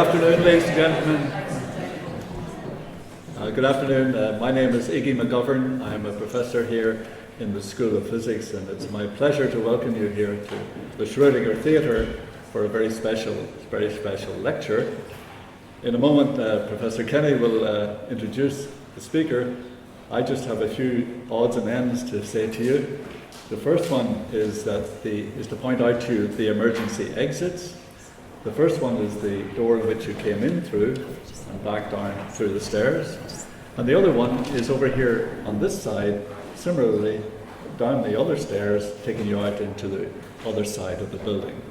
afternoon, ladies and gentlemen. Good afternoon. My name is Iggy McGovern. I'm a professor here in the School of Physics, and it's my pleasure to welcome you here to the Schrödinger Theatre for a very special lecture. In a moment, Professor Kenny will introduce the speaker. I just have a few odds and ends to say to you. The first one is to point out to you the emergency exits. The first one is the door in which you came in through and back down through the stairs. And the other one is over here on this side, similarly down the other stairs, taking you out into the other side of the building.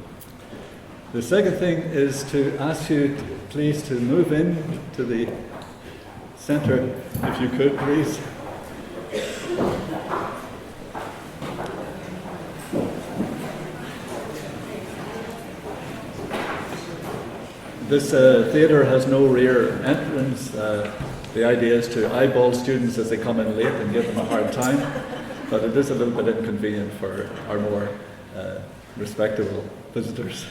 The second thing is to ask you please to move in to the center, if you could, please. This theatre has no rear entrance. The idea is to eyeball students as they come in late and give them a hard time, but it is a little bit inconvenient for our more respectable visitors.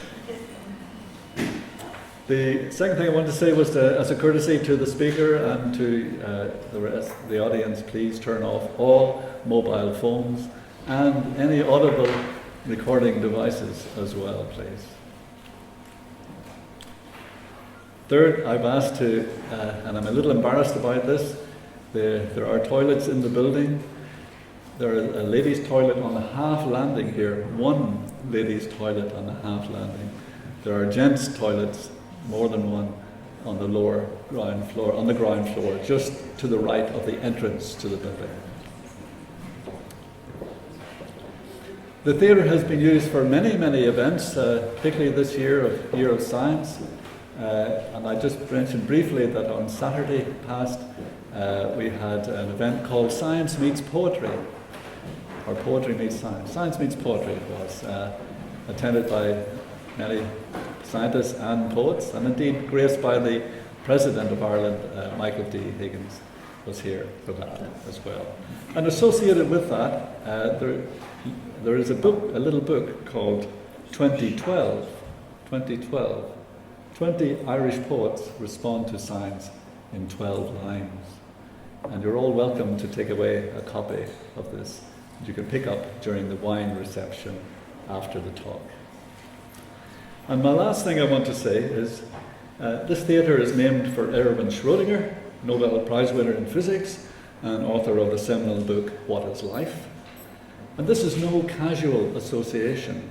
The second thing I wanted to say was as a courtesy to the speaker and to the rest of the audience, please turn off all mobile phones and any audible recording devices as well, please. Third, I've asked to, and I'm a little embarrassed about this, there are toilets in the building. There is a ladies' toilet on the half landing here, one ladies' toilet on the half landing. There are gents' toilets, more than one, on the ground floor, just to the right of the entrance to the building. The theatre has been used for many, many events, particularly this Year of Science. And I just mentioned briefly that on Saturday past we had an event called Science Meets Poetry, or Poetry Meets Science. Science Meets Poetry was attended by many scientists and poets, and indeed graced by the President of Ireland, Michael D. Higgins, was here for that as well. And associated with that, there is a little book called 2012. 20 Irish poets respond to science in 12 lines. And you're all welcome to take away a copy of this that you can pick up during the wine reception after the talk. And my last thing I want to say is this theatre is named for Erwin Schrödinger, Nobel Prize winner in physics and author of the seminal book, What is Life? And this is no casual association,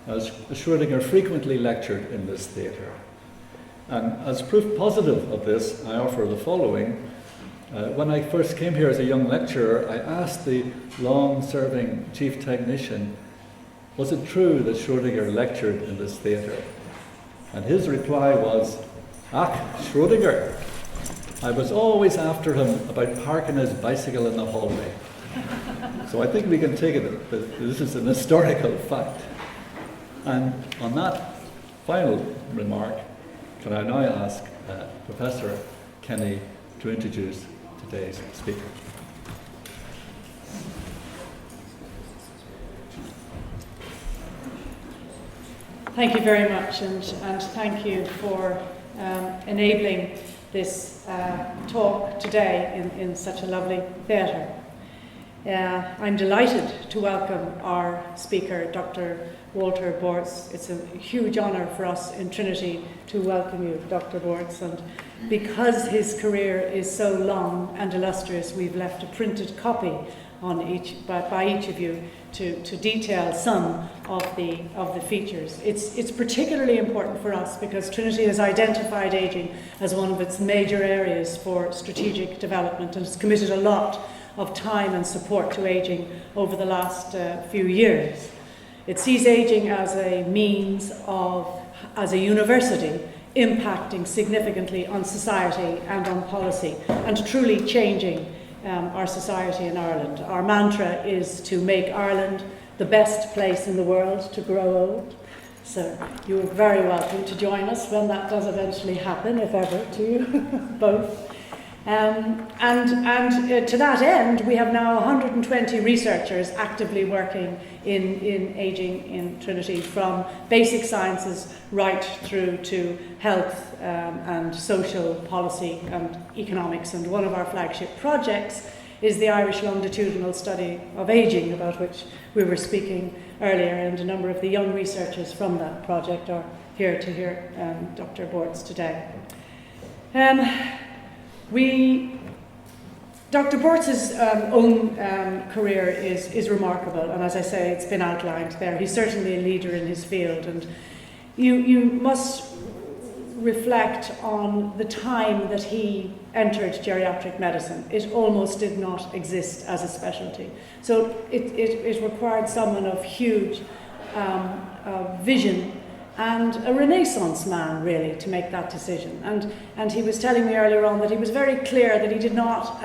as Schrödinger frequently lectured in this theatre. And as proof positive of this, I offer the following. When I first came here as a young lecturer, I asked the long-serving chief technician, was it true that Schrödinger lectured in this theatre? And his reply was, "Ach, Schrödinger. I was always after him about parking his bicycle in the hallway." So I think we can take it that this is an historical fact. And on that final remark, can I now ask Professor Kenny to introduce today's speaker. Thank you very much, and thank you for enabling this talk today in such a lovely theatre. I'm delighted to welcome our speaker, Dr. Walter Bortz. It's a huge honour for us in Trinity to welcome you, Dr. Bortz, and because his career is so long and illustrious, we've left a printed copy on by each of you to detail some of the features. It's particularly important for us because Trinity has identified ageing as one of its major areas for strategic development and has committed a lot of time and support to ageing over the last few years. It sees ageing as a means of, as a university, impacting significantly on society and on policy and truly changing our society in Ireland. Our mantra is to make Ireland the best place in the world to grow old. So you're very welcome to join us when that does eventually happen, if ever, to you both. To that end, we have now 120 researchers actively working in ageing in Trinity, from basic sciences right through to health and social policy and economics. And one of our flagship projects is the Irish longitudinal study of ageing, about which we were speaking earlier, and a number of the young researchers from that project are here to hear Dr. Bortz today. Dr. Bortz's own career is remarkable, and as I say, it's been outlined there. He's certainly a leader in his field, and you must reflect on the time that he entered geriatric medicine. It almost did not exist as a specialty. So it required someone of huge vision and a Renaissance man, really, to make that decision. And he was telling me earlier on that he was very clear that he did not,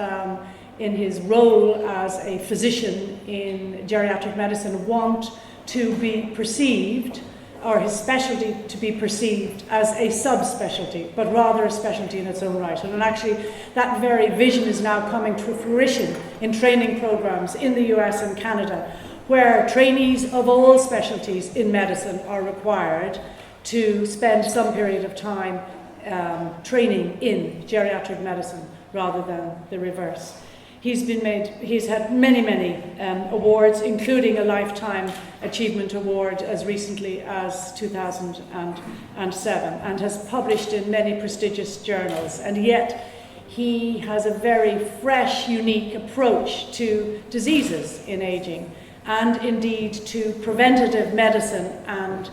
in his role as a physician in geriatric medicine, want to be perceived, or his specialty to be perceived as a subspecialty, but rather a specialty in its own right. And actually, that very vision is now coming to fruition in training programs in the US and Canada, where trainees of all specialties in medicine are required to spend some period of time training in geriatric medicine rather than the reverse. He's had many awards, including a Lifetime Achievement Award as recently as 2007, and has published in many prestigious journals. And yet, he has a very fresh, unique approach to diseases in ageing, and indeed to preventative medicine and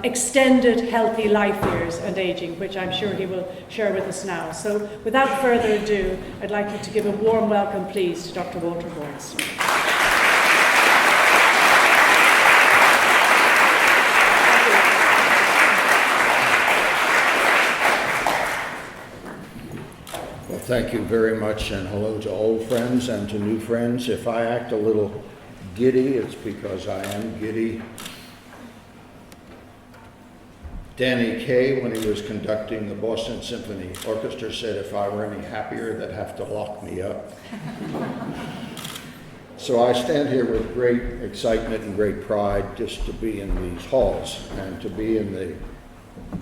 extended healthy life years and ageing, which I'm sure he will share with us now. So without further ado, I'd like you to give a warm welcome, please, to Dr. Walter Bortz. Well, thank you very much, and hello to old friends and to new friends. If I act a little giddy, it's because I am giddy. Danny Kaye, when he was conducting the Boston Symphony Orchestra, said if I were any happier, they'd have to lock me up. So I stand here with great excitement and great pride just to be in these halls and to be in the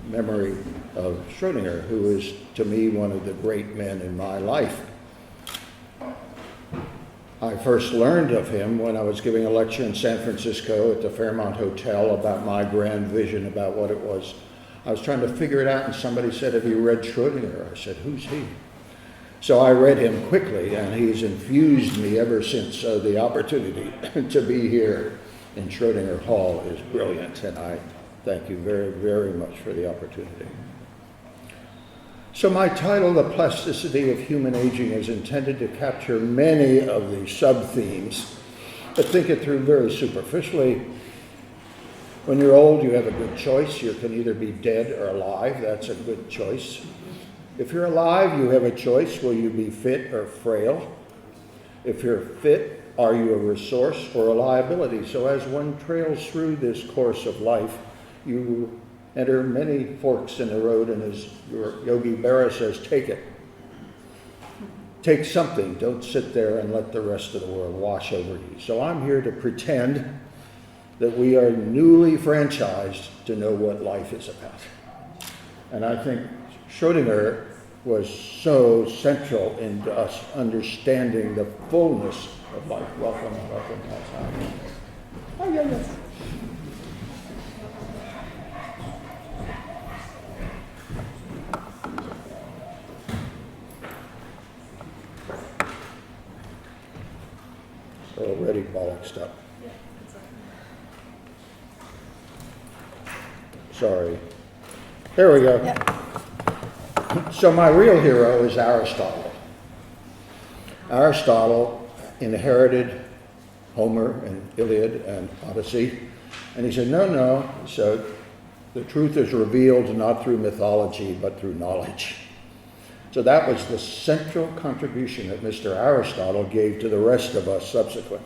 memory of Schrödinger, who is, to me, one of the great men in my life. I first learned of him when I was giving a lecture in San Francisco at the Fairmont Hotel about my grand vision about what it was. I was trying to figure it out, and somebody said, "Have you read Schrödinger?" I said, "Who's he?" So I read him quickly, and he's infused me ever since. So the opportunity to be here in Schrödinger Hall is brilliant, and I thank you very, very much for the opportunity. So my title, The Plasticity of Human Aging, is intended to capture many of the sub-themes, but think it through very superficially. When you're old, you have a good choice. You can either be dead or alive. That's a good choice. If you're alive, you have a choice. Will you be fit or frail? If you're fit, are you a resource or a liability? So as one trails through this course of life, you enter many forks in the road, and as Yogi Berra says, take it. Take something. Don't sit there and let the rest of the world wash over you. So I'm here to pretend that we are newly franchised to know what life is about. And I think Schrödinger was so central in us understanding the fullness of life. Welcome. Oh, yes. Already bollocksed up. Sorry. There we go. Yeah. So my real hero is Aristotle. Aristotle inherited Homer and Iliad and Odyssey, and he said, no, so the truth is revealed not through mythology, but through knowledge. So that was the central contribution that Mr. Aristotle gave to the rest of us subsequent.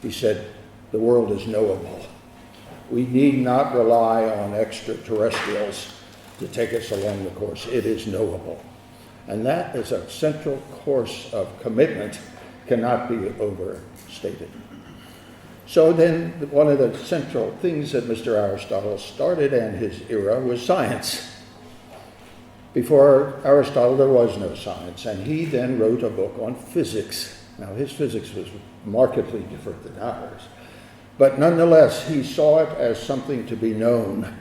He said, the world is knowable. We need not rely on extraterrestrials to take us along the course. It is knowable. And that is a central course of commitment, cannot be overstated. So then one of the central things that Mr. Aristotle started in his era was science. Before Aristotle, there was no science, and he then wrote a book on physics. Now, his physics was markedly different than ours, but nonetheless, he saw it as something to be known,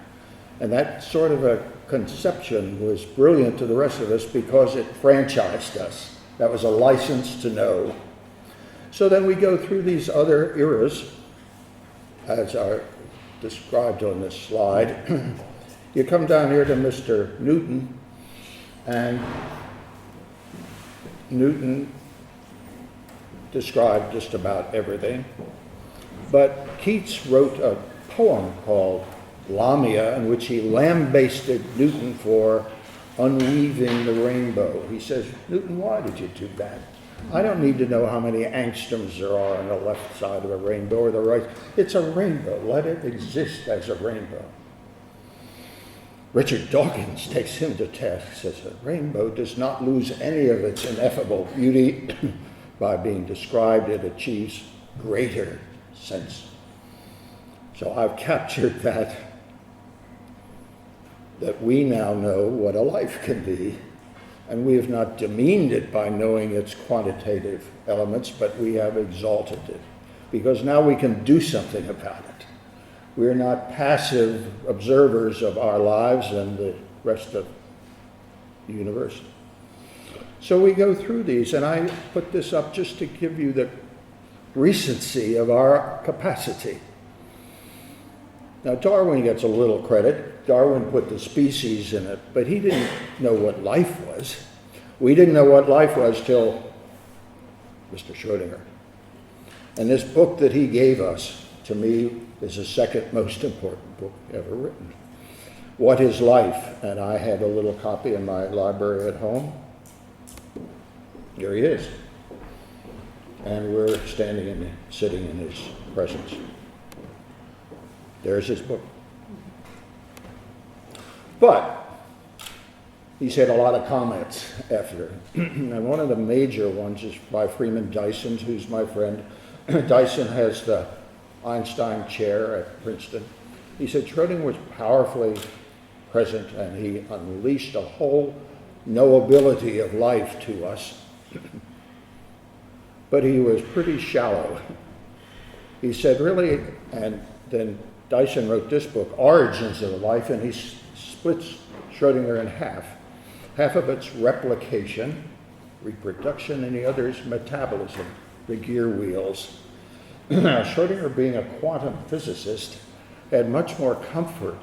and that sort of a conception was brilliant to the rest of us because it franchised us. That was a license to know. So then we go through these other eras, as are described on this slide. You come down here to Mr. Newton, and Newton described just about everything. But Keats wrote a poem called Lamia, in which he lambasted Newton for unweaving the rainbow. He says, Newton, why did you do that? I don't need to know how many angstroms there are on the left side of a rainbow or the right. It's a rainbow. Let it exist as a rainbow. Richard Dawkins takes him to task, says a rainbow does not lose any of its ineffable beauty. By being described, it achieves greater sense. So I've captured that we now know what a life can be, and we have not demeaned it by knowing its quantitative elements, but we have exalted it, because now we can do something about it. We're not passive observers of our lives and the rest of the universe. So we go through these, and I put this up just to give you the recency of our capacity. Now, Darwin gets a little credit. Darwin put the species in it, but he didn't know what life was. We didn't know what life was till Mr. Schrödinger. And this book that he gave us, to me, is the second most important book ever written. What is Life? And I have a little copy in my library at home. Here he is. And we're sitting in his presence. There's his book. But he's had a lot of comments after. And one of the major ones is by Freeman Dyson, who's my friend. Dyson has the Einstein chair at Princeton. He said Schrödinger was powerfully present, and he unleashed a whole knowability of life to us. But he was pretty shallow. He said, really, and then Dyson wrote this book, Origins of Life, and he splits Schrödinger in half. Half of it's replication, reproduction, and the other is metabolism, the gear wheels. Now, Schrödinger, being a quantum physicist, had much more comfort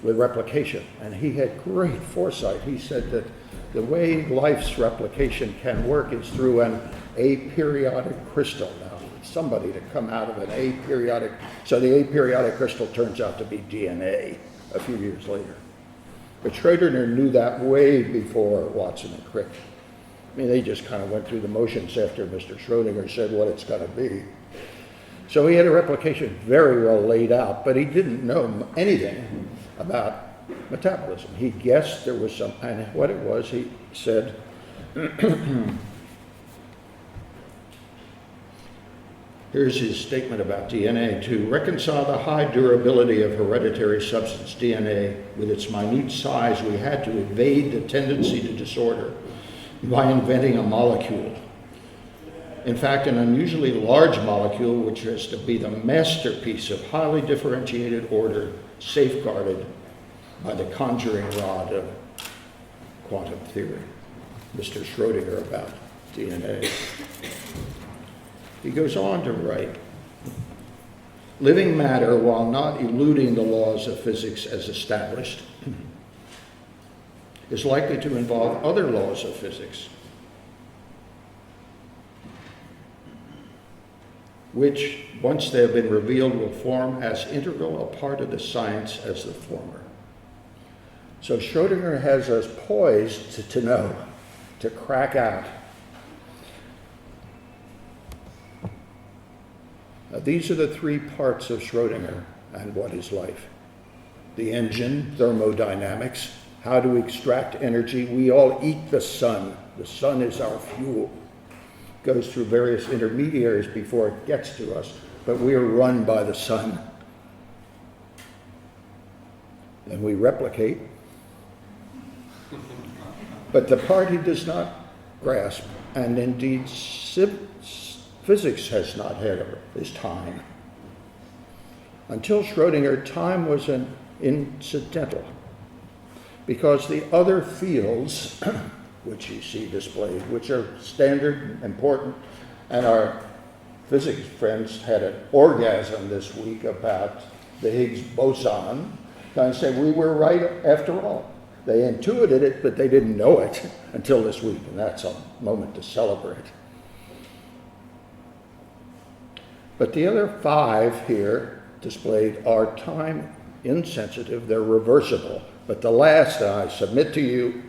with replication, and he had great foresight. He said that the way life's replication can work is through an aperiodic crystal. Now, somebody to come out of an aperiodic, so the aperiodic crystal turns out to be DNA a few years later. But Schrödinger knew that way before Watson and Crick. I mean, they just kind of went through the motions after Mr. Schrödinger said what it's going to be. So he had a replication very well laid out, but he didn't know anything about metabolism. He guessed there was some, and what it was, he said, here's his statement about DNA. To reconcile the high durability of hereditary substance DNA with its minute size, we had to evade the tendency to disorder by inventing a molecule. In fact, an unusually large molecule, which has to be the masterpiece of highly differentiated order, safeguarded by the conjuring rod of quantum theory. Mr. Schrödinger about DNA. He goes on to write, living matter, while not eluding the laws of physics as established, is likely to involve other laws of physics, which, once they have been revealed, will form as integral a part of the science as the former. So Schrödinger has us poised to know, to crack out. Now, these are the three parts of Schrödinger and what is life. The engine, thermodynamics, How do we extract energy? We all eat the sun. The sun is our fuel. It goes through various intermediaries before it gets to us, but we are run by the sun. And we replicate. But the part he does not grasp, and indeed physics has not had it, is time. Until Schrödinger, time was an incidental, because the other fields, which you see displayed, which are standard, important, and our physics friends had an orgasm this week about the Higgs boson, kind of say we were right after all. They intuited it, but they didn't know it until this week, and that's a moment to celebrate. But the other 5 here displayed are time insensitive, they're reversible. But the last I submit to you,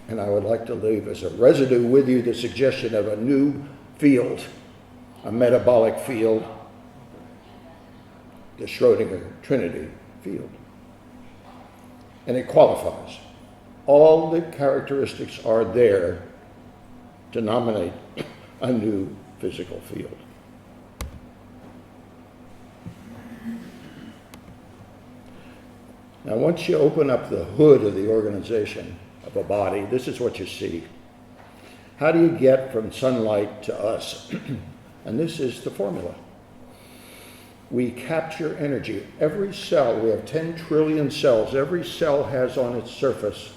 and I would like to leave as a residue with you, the suggestion of a new field, a metabolic field, the Schrödinger Trinity field. And it qualifies. All the characteristics are there to nominate a new physical field. Now, once you open up the hood of the organization of a body, this is what you see. How do you get from sunlight to us? And this is the formula. We capture energy. Every cell, we have 10 trillion cells. Every cell has on its surface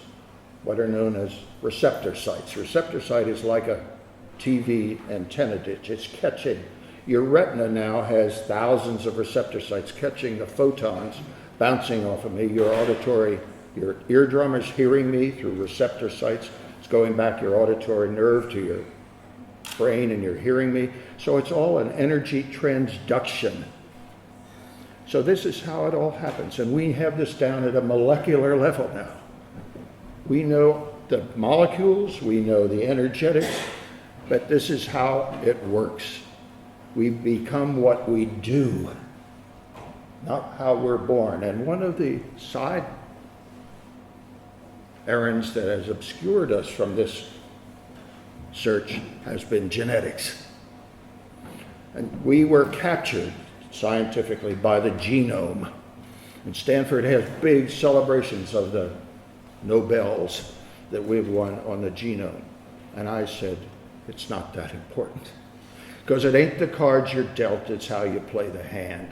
what are known as receptor sites. Receptor site is like a TV antenna ditch. It's catching. Your retina now has thousands of receptor sites catching the photons bouncing off of me. Your auditory, your eardrum is hearing me through receptor sites. It's going back your auditory nerve to your brain and you're hearing me. So it's all an energy transduction. So this is how it all happens. And we have this down at a molecular level now. We know the molecules, we know the energetics, but this is how it works. We become what we do, not how we're born. And one of the side errands that has obscured us from this search has been genetics. And we were captured scientifically by the genome. And Stanford has big celebrations of the Nobels that we've won on the genome. And I said, it's not that important. Because it ain't the cards you're dealt, it's how you play the hand.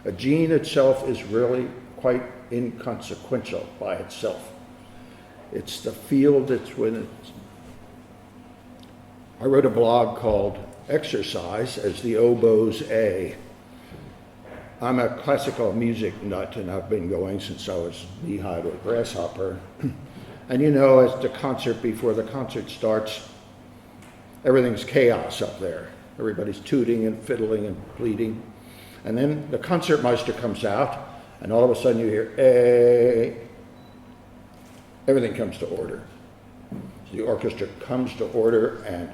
A gene itself is really quite inconsequential by itself. It's the field that's when it's... I wrote a blog called Exercise as the Oboe's A. I'm a classical music nut, and I've been going since I was knee-high to a grasshopper. And you know, as the concert, before the concert starts, everything's chaos up there. Everybody's tooting and fiddling and pleading. And then the concertmeister comes out, and all of a sudden you hear, "Eh." Everything comes to order. So the orchestra comes to order, and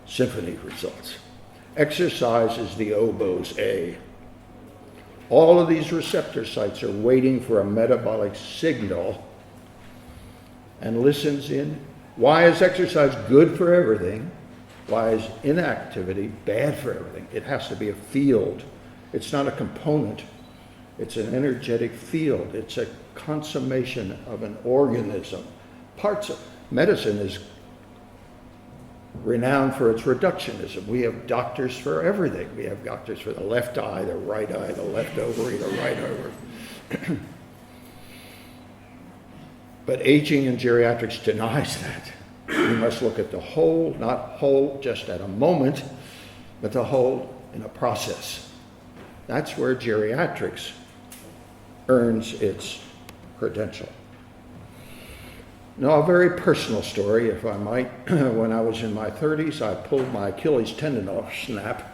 symphony results. Exercise is the oboe's A. All of these receptor sites are waiting for a metabolic signal and listens in. Why is exercise good for everything? Why is inactivity bad for everything? It has to be a field. It's not a component. It's an energetic field. It's a consummation of an organism. Parts of medicine is renowned for its reductionism. We have doctors for everything. We have doctors for the left eye, the right eye, the left ovary, the right ovary. But aging and geriatrics denies that. We must look at the whole, not whole just at a moment, but the whole in a process. That's where geriatrics earns its credential. Now, a very personal story, if I might. When I was in my 30s, I pulled my Achilles tendon off snap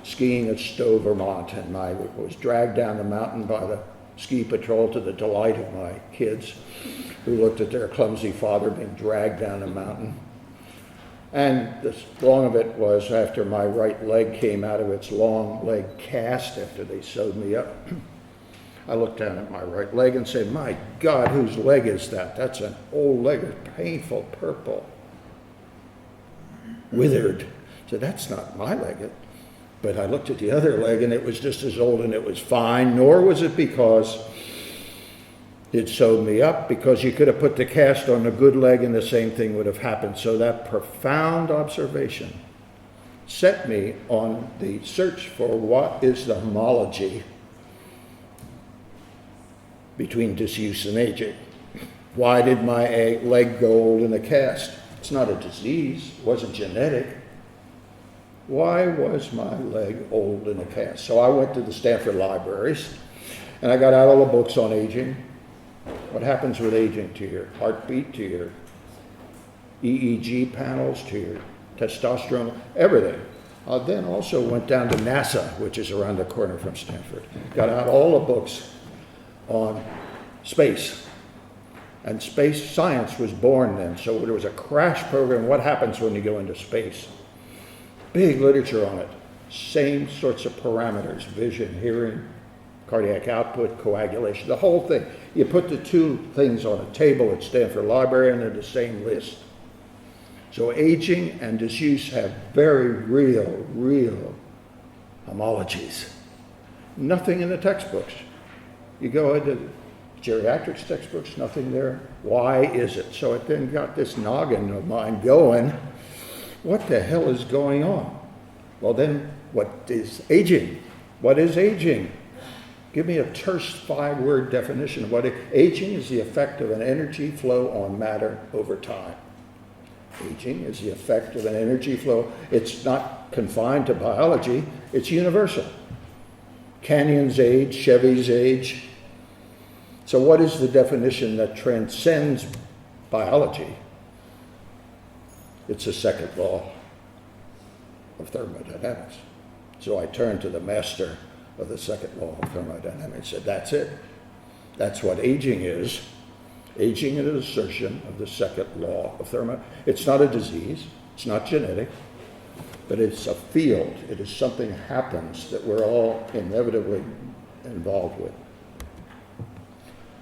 skiing at Stowe, Vermont, and I was dragged down the mountain by the ski patrol to the delight of my kids, who looked at their clumsy father being dragged down the mountain. And the long of it was, after my right leg came out of its long leg cast after they sewed me up, I looked down at my right leg and said, my God, whose leg is that? That's an old leg, it's painful purple, withered. I said, that's not my leg. But I looked at the other leg and it was just as old and it was fine, nor was it because it sewed me up, because you could have put the cast on a good leg and the same thing would have happened. So that profound observation set me on the search for what is the homology between disuse and aging. Why did my leg go old in a cast? It's not a disease, it wasn't genetic. Why was my leg old in a cast? So I went to the Stanford libraries and I got out all the books on aging. What happens with aging to your heartbeat, to your EEG panels, to your testosterone, everything. I then also went down to NASA, which is around the corner from Stanford. Got out all the books on space. And space science was born then. So there was a crash program. What happens when you go into space? Big literature on it. Same sorts of parameters, vision, hearing, cardiac output, coagulation, the whole thing. You put the two things on a table at Stanford Library and they're the same list. So aging and disuse have very real homologies. Nothing in the textbooks. You go into geriatrics textbooks, nothing there. Why is it? So it then got this noggin of mine going. What the hell is going on? Well then, what is aging? What is aging? Give me a terse 5-word definition of what aging is: the effect of an energy flow on matter over time. Aging is the effect of an energy flow. It's not confined to biology, it's universal. Canyons age, Chevys age. So what is the definition that transcends biology? It's the second law of thermodynamics. So I turned to the master of the second law of thermodynamics and said, that's it. That's what aging is. Aging is an assertion of the second law of thermodynamics. It's not a disease, it's not genetic, but it's a field. It is something that happens that we're all inevitably involved with.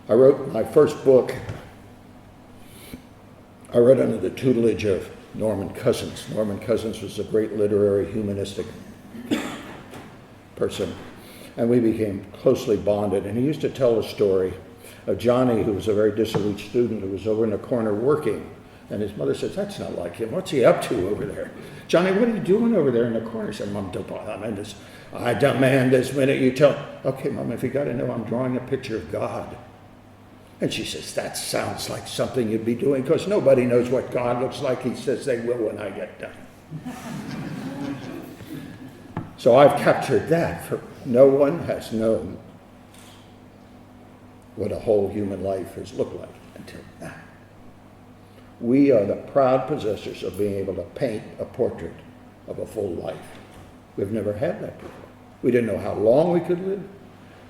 I wrote my first book, I wrote under the tutelage of Norman Cousins. Norman Cousins was a great literary, humanistic person, and we became closely bonded. And he used to tell a story of Johnny, who was a very dissolute student, who was over in the corner working. And his mother said, that's not like him. What's he up to over there? Johnny, what are you doing over there in the corner? He said, Mom, don't bother me. I demand this minute you tell. Okay, Mom, if you got to know, I'm drawing a picture of God. And she says, that sounds like something you'd be doing, because nobody knows what God looks like. He says they will when I get done. So I've captured that. No one has known what a whole human life has looked like until now. We are the proud possessors of being able to paint a portrait of a full life. We've never had that before. We didn't know how long we could live,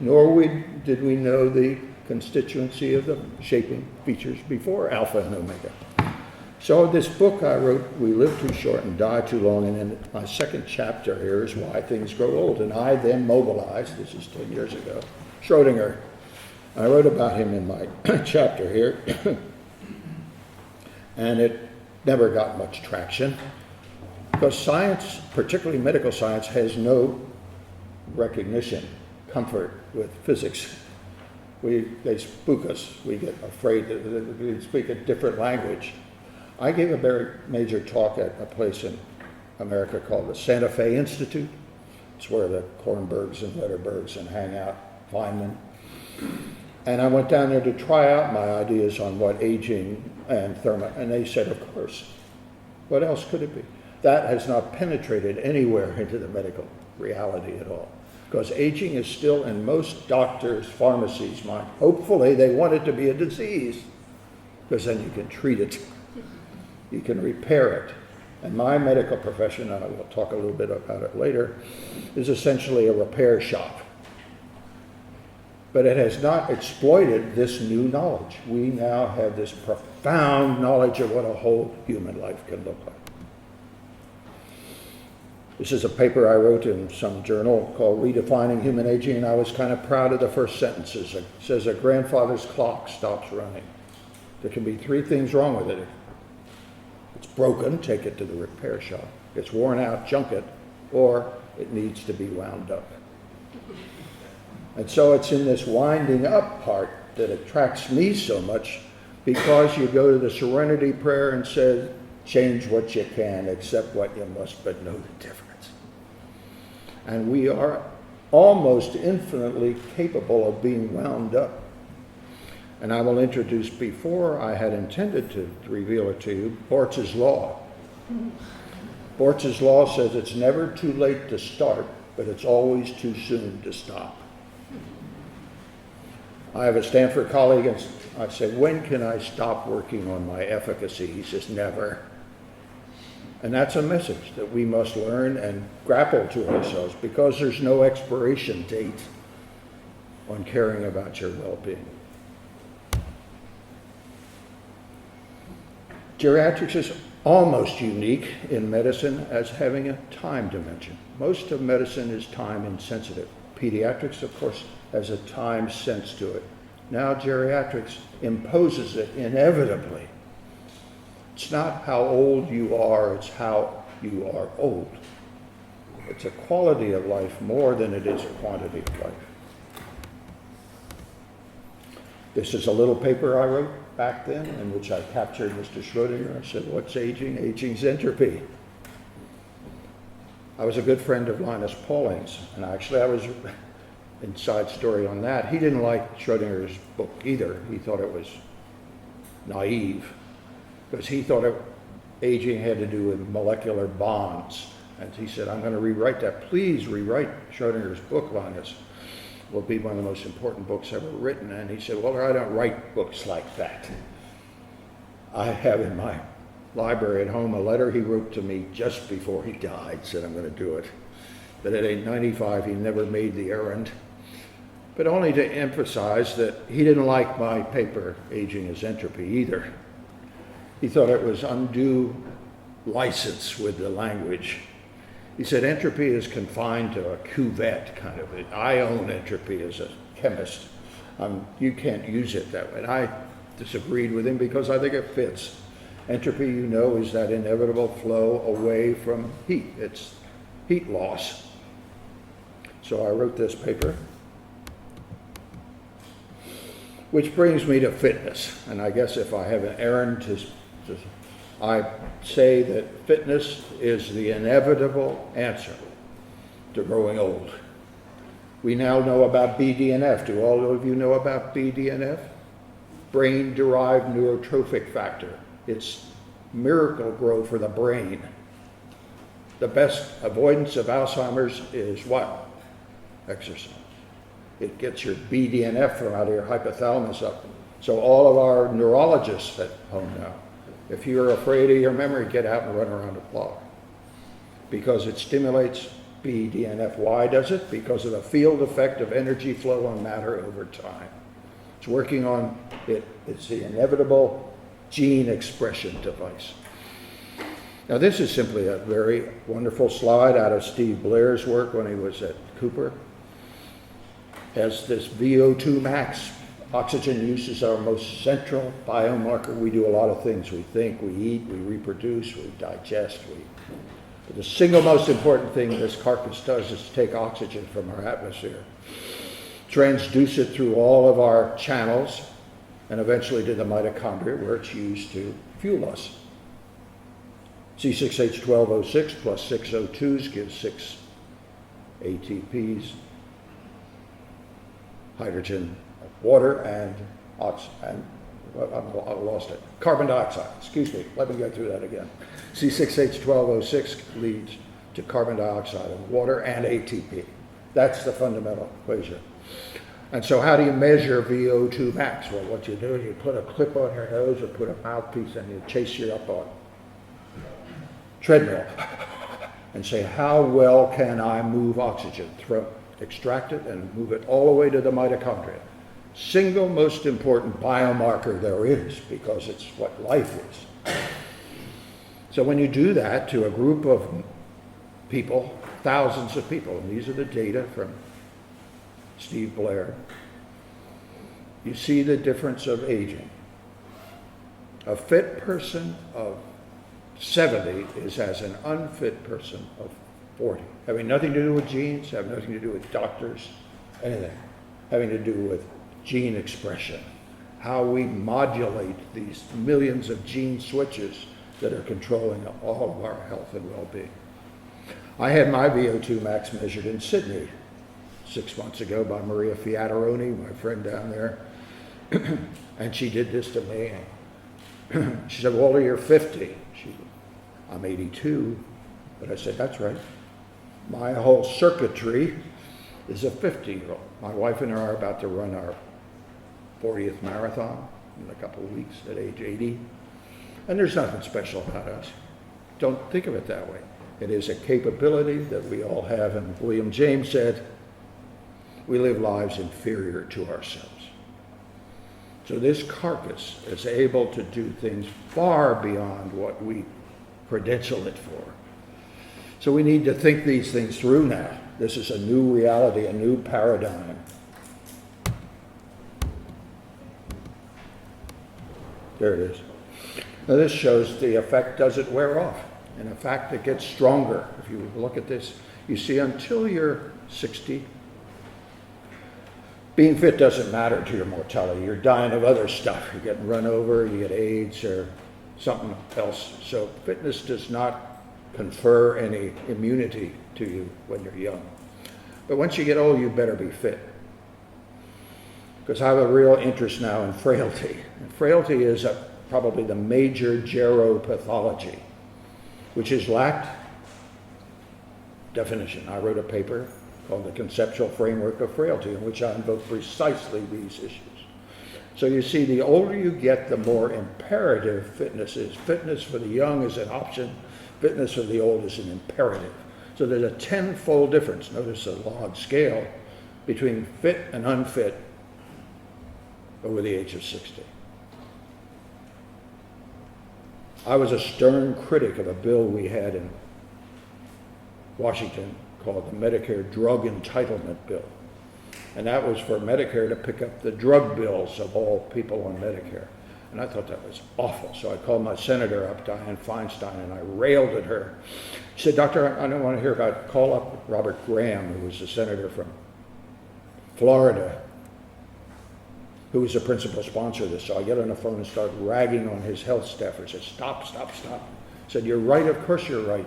nor did we know the constituency of the shaping features before Alpha and Omega. So this book I wrote, We Live Too Short and Die Too Long, and then my second chapter here is Why Things Grow Old. And I then mobilized, this is 10 years ago, Schrödinger. I wrote about him in my chapter here, and it never got much traction, because science, particularly medical science, has no recognition, comfort with physics. They spook us. We get afraid that we speak a different language. I gave a very major talk at a place in America called the Santa Fe Institute. It's where the Kornbergs and Letterbergs and hang out, Feynman. And I went down there to try out my ideas on what aging and and they said, of course. What else could it be? That has not penetrated anywhere into the medical reality at all. Because aging is still in most doctors' pharmacies' mind. Hopefully they want it to be a disease, because then you can treat it. You can repair it. And my medical profession, and I will talk a little bit about it later, is essentially a repair shop. But it has not exploited this new knowledge. We now have this profound knowledge of what a whole human life can look like. This is a paper I wrote in some journal called Redefining Human Aging, and I was kind of proud of the first sentences. It says, a grandfather's clock stops running. There can be three things wrong with it. It's broken, take it to the repair shop. It's worn out, junk it, or it needs to be wound up. And so it's in this winding up part that attracts me so much, because you go to the Serenity Prayer and say, change what you can, accept what you must, but know the difference. And we are almost infinitely capable of being wound up. And I will introduce, before I had intended to reveal it to you, Bortz's law. Bortz's law says it's never too late to start, but it's always too soon to stop. I have a Stanford colleague, and I said, when can I stop working on my efficacy? He says, never. And that's a message that we must learn and grapple to ourselves, because there's no expiration date on caring about your well-being. Geriatrics is almost unique in medicine as having a time dimension. Most of medicine is time insensitive. Pediatrics, of course, has a time sense to it. Now geriatrics imposes it inevitably. It's not how old you are, it's how you are old. It's a quality of life more than it is a quantity of life. This is a little paper I wrote back then in which I captured Mr. Schrödinger. I said, what's aging? Aging's entropy. I was a good friend of Linus Pauling's, and actually I was, inside story on that, he didn't like Schrödinger's book either. He thought it was naive, because he thought aging had to do with molecular bonds. And he said, I'm going to rewrite that. Please rewrite Schrödinger's book, Linus. Will be one of the most important books ever written. And he said, well, I don't write books like that. I have in my library at home a letter he wrote to me just before he died, said I'm going to do it. But at age 95, he never made the errand. But only to emphasize that he didn't like my paper, Aging is Entropy, either. He thought it was undue license with the language. He said entropy is confined to a cuvette kind of thing. I own entropy as a chemist. You can't use it that way. And I disagreed with him because I think it fits. Entropy, you know, is that inevitable flow away from heat. It's heat loss. So I wrote this paper, which brings me to fitness. And I guess if I have an errand to I say that fitness is the inevitable answer to growing old. We now know about BDNF. Do all of you know about BDNF? Brain-derived neurotrophic factor. It's miracle grow for the brain. The best avoidance of Alzheimer's is what? Exercise. It gets your BDNF from out of your hypothalamus up. So all of our neurologists at home now, if you're afraid of your memory, get out and run around the block, because it stimulates BDNF. Why does it? Because of the field effect of energy flow on matter over time. It's working on it. It's the inevitable gene expression device. Now this is simply a very wonderful slide out of Steve Blair's work when he was at Cooper. Has this VO2 max. Oxygen use is our most central biomarker. We do a lot of things. We think, we eat, we reproduce, we digest. But the single most important thing this carcass does is take oxygen from our atmosphere, transduce it through all of our channels, and eventually to the mitochondria, where it's used to fuel us. C6H12O6 plus 6 O2s gives 6 ATPs, hydrogen, water, and I lost it. Carbon dioxide, excuse me, let me go through that again. C6H12O6 leads to carbon dioxide and water and ATP. That's the fundamental equation. And so how do you measure VO2 max? Well, what you do is you put a clip on your nose or put a mouthpiece and you chase you up on treadmill and say, how well can I move oxygen? Extract it and move it all the way to the mitochondria. Single most important biomarker there is, because it's what life is. So when you do that to a group of people, thousands of people, and these are the data from Steve Blair. You see the difference of aging. A fit person of 70 is as an unfit person of 40, having nothing to do with genes, having nothing to do with doctors, anything, having to do with gene expression, how we modulate these millions of gene switches that are controlling all of our health and well-being. I had my VO2 max measured in Sydney 6 months ago by Maria Fiataroni, my friend down there, and she did this to me. She said, Walter, you're 50. I'm 82, but I said, that's right. My whole circuitry is a 50-year-old. My wife and I are about to run our 40th marathon in a couple of weeks at age 80. And there's nothing special about us. Don't think of it that way. It is a capability that we all have. And William James said, we live lives inferior to ourselves. So this carcass is able to do things far beyond what we credential it for. So we need to think these things through now. This is a new reality, a new paradigm. There it is. Now this shows the effect doesn't wear off. In fact, it gets stronger. If you look at this, you see until you're 60, being fit doesn't matter to your mortality. You're dying of other stuff. You're getting run over, you get AIDS or something else. So fitness does not confer any immunity to you when you're young. But once you get old, you better be fit. Because I have a real interest now in frailty. And frailty is probably the major geropathology, which is lacked definition. I wrote a paper called The Conceptual Framework of Frailty, in which I invoke precisely these issues. So you see, the older you get, the more imperative fitness is. Fitness for the young is an option. Fitness for the old is an imperative. So there's a tenfold difference, notice the log scale, between fit and unfit over the age of 60. I was a stern critic of a bill we had in Washington called the Medicare Drug Entitlement Bill. And that was for Medicare to pick up the drug bills of all people on Medicare. And I thought that was awful. So I called my senator up, Dianne Feinstein, and I railed at her. She said, Doctor, I don't want to hear about it. Call up Robert Graham, who was the senator from Florida, who was the principal sponsor of this. So I get on the phone and start ragging on his health staffer. I said, stop, stop, stop. I said, you're right, of course you're right.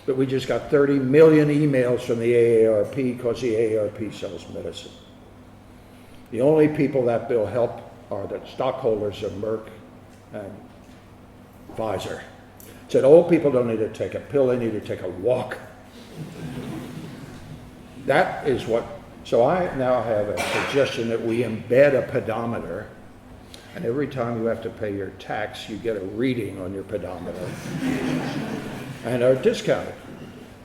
But we just got 30 million emails from the AARP because the AARP sells medicine. The only people that bill helped are the stockholders of Merck and Pfizer. Said old people don't need to take a pill, they need to take a walk. That is what, so I now have a suggestion that we embed a pedometer, and every time you have to pay your tax, you get a reading on your pedometer and are discounted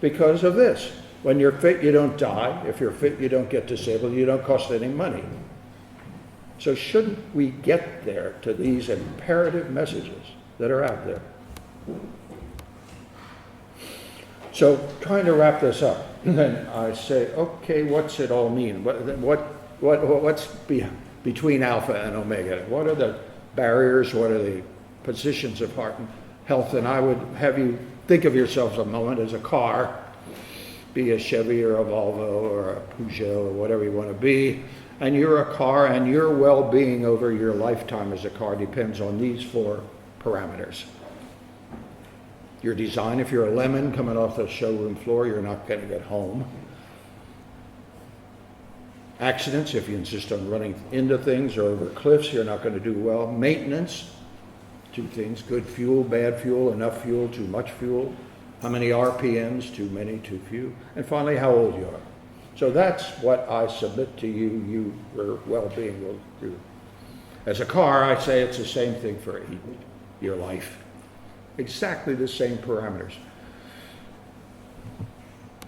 because of this. When you're fit, you don't die. If you're fit, you don't get disabled. You don't cost any money. So shouldn't we get there to these imperative messages that are out there? So trying to wrap this up, then I say, okay, what's it all mean? What's between alpha and omega? What are the barriers? What are the positions of heart and health? And I would have you think of yourselves a moment as a car, be a Chevy or a Volvo or a Peugeot or whatever you want to be, and you're a car, and your well-being over your lifetime as a car depends on these 4 parameters. Your design, if you're a lemon coming off the showroom floor, you're not going to get home. Accidents, if you insist on running into things or over cliffs, you're not going to do well. Maintenance, 2 things, good fuel, bad fuel, enough fuel, too much fuel. How many RPMs, too many, too few. And finally, how old you are. So that's what I submit to you, your well-being will do. As a car, I say it's the same thing for your life. Exactly the same parameters.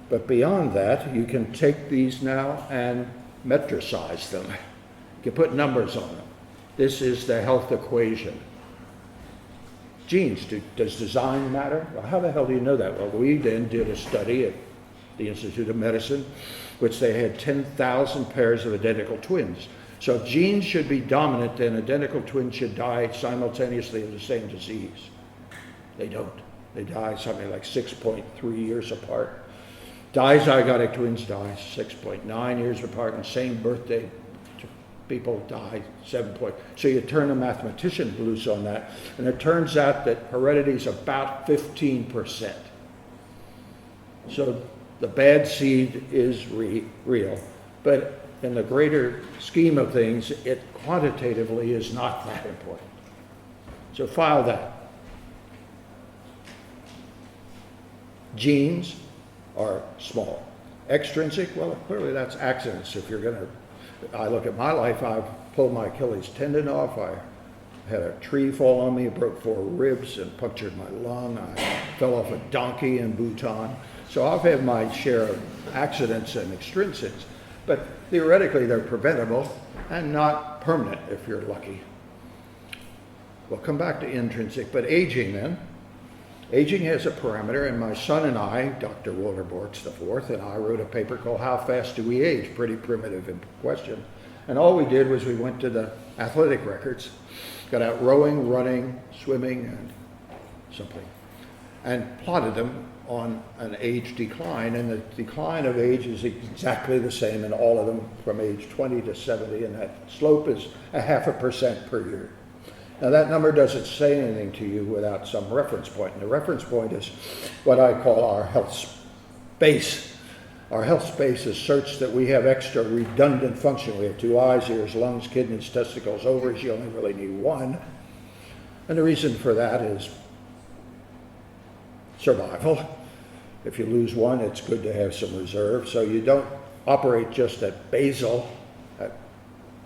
But beyond that, you can take these now and metricize them. You can put numbers on them. This is the health equation. Genes, does design matter? Well, how the hell do you know that? Well, we then did a study at the Institute of Medicine, which they had 10,000 pairs of identical twins. So if genes should be dominant, then identical twins should die simultaneously of the same disease. They don't. They die something like 6.3 years apart. Dizygotic twins die 6.9 years apart, and same birthday people die 7 point. So you turn a mathematician loose on that, and it turns out that heredity is about 15%. So the bad seed is real, but in the greater scheme of things, it quantitatively is not that important. So file that. Genes are small. Extrinsic, well, clearly that's accidents. If you're gonna, I look at my life, I've pulled my Achilles tendon off, I had a tree fall on me, broke 4 ribs and punctured my lung, I fell off a donkey in Bhutan. So I've had my share of accidents and extrinsics, but theoretically they're preventable and not permanent if you're lucky. We'll come back to intrinsic, but aging then. Aging has a parameter, and my son and I, Dr. Walter Bortz IV, and I wrote a paper called How Fast Do We Age? Pretty primitive in question. And all we did was we went to the athletic records, got out rowing, running, swimming, and something, and plotted them on an age decline, and the decline of age is exactly the same in all of them from age 20 to 70, and that slope is 0.5% per year. Now that number doesn't say anything to you without some reference point, and the reference point is what I call our health space. Our health space is such that we have extra redundant function. We have 2 eyes, ears, lungs, kidneys, testicles, ovaries. You only really need 1. And the reason for that is survival. If you lose 1, it's good to have some reserve. So you don't operate just at basal, at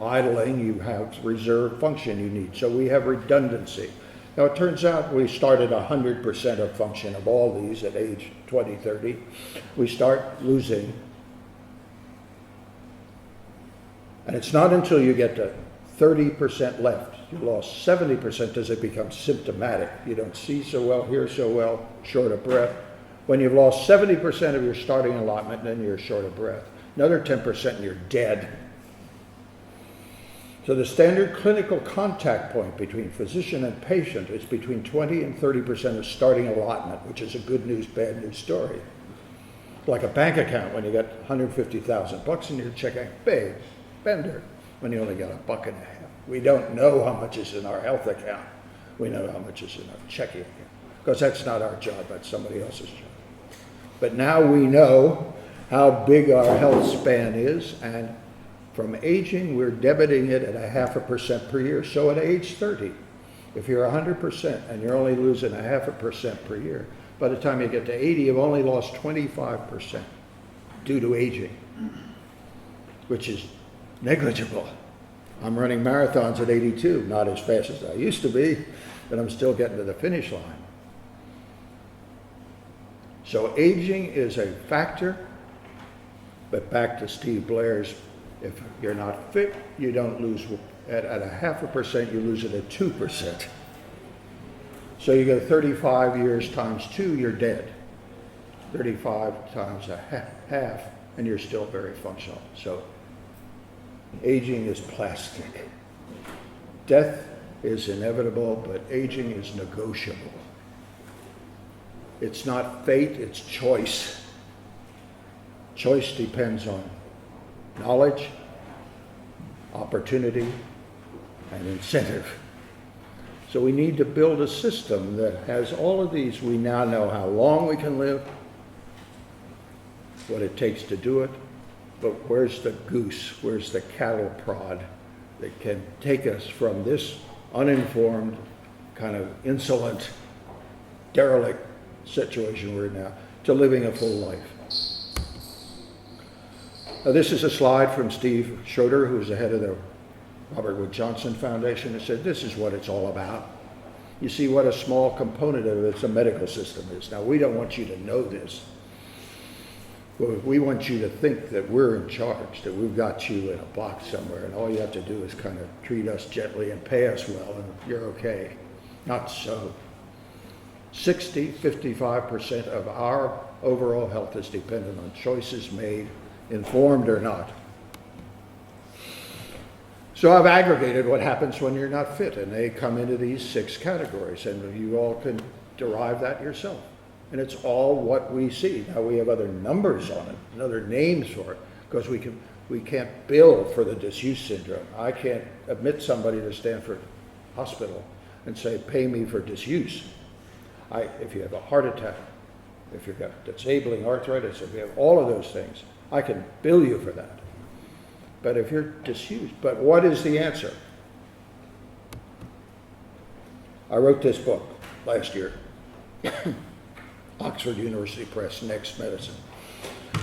idling. You have reserve function you need. So we have redundancy. Now it turns out we start at 100% of function of all these at age 20, 30. We start losing. And it's not until you get to 30% left, you lost 70%, does it become symptomatic. You don't see so well, hear so well, short of breath. When you've lost 70% of your starting allotment, then you're short of breath. Another 10% and you're dead. So the standard clinical contact point between physician and patient is between 20 and 30% of starting allotment, which is a good news, bad news story. Like a bank account when you got $150,000 in your checking, big bender, when you only got $1.50. We don't know how much is in our health account. We know how much is in our checking account, because that's not our job, that's somebody else's job. But now we know how big our health span is, and from aging, we're debiting it at 0.5% per year. So at age 30, if you're 100% and you're only losing 0.5% per year, by the time you get to 80, you've only lost 25% due to aging, which is negligible. I'm running marathons at 82, not as fast as I used to be, but I'm still getting to the finish line. So aging is a factor, but back to Steve Blair's, if you're not fit, you don't lose at 0.5%, you lose it at 2%. So you go 35 years times 2, you're dead. 35 times a half, and you're still very functional. So aging is plastic. Death is inevitable, but aging is negotiable. It's not fate, it's choice. Choice depends on knowledge, opportunity, and incentive. So we need to build a system that has all of these. We now know how long we can live, what it takes to do it, but where's the goose, where's the cattle prod that can take us from this uninformed, kind of insolent, derelict situation we're in now to living a full life. Now, this is a slide from Steve Schroedinger, who's the head of the Robert Wood Johnson Foundation, and said this is what it's all about. You see what a small component of it's a medical system is. Now, we don't want you to know this. We want you to think that we're in charge, that we've got you in a box somewhere, and all you have to do is kind of treat us gently and pay us well, and you're okay. Not so. 55% of our overall health is dependent on choices made, informed or not. So I've aggregated what happens when you're not fit, and they come into these 6 categories, and you all can derive that yourself. And it's all what we see. Now we have other numbers on it and other names for it, because we can't bill for the disuse syndrome. I can't admit somebody to Stanford Hospital and say, pay me for disuse. If you have a heart attack, if you've got disabling arthritis, if you have all of those things, I can bill you for that. But if you're disused, but what is the answer? I wrote this book last year, Oxford University Press, Next Medicine.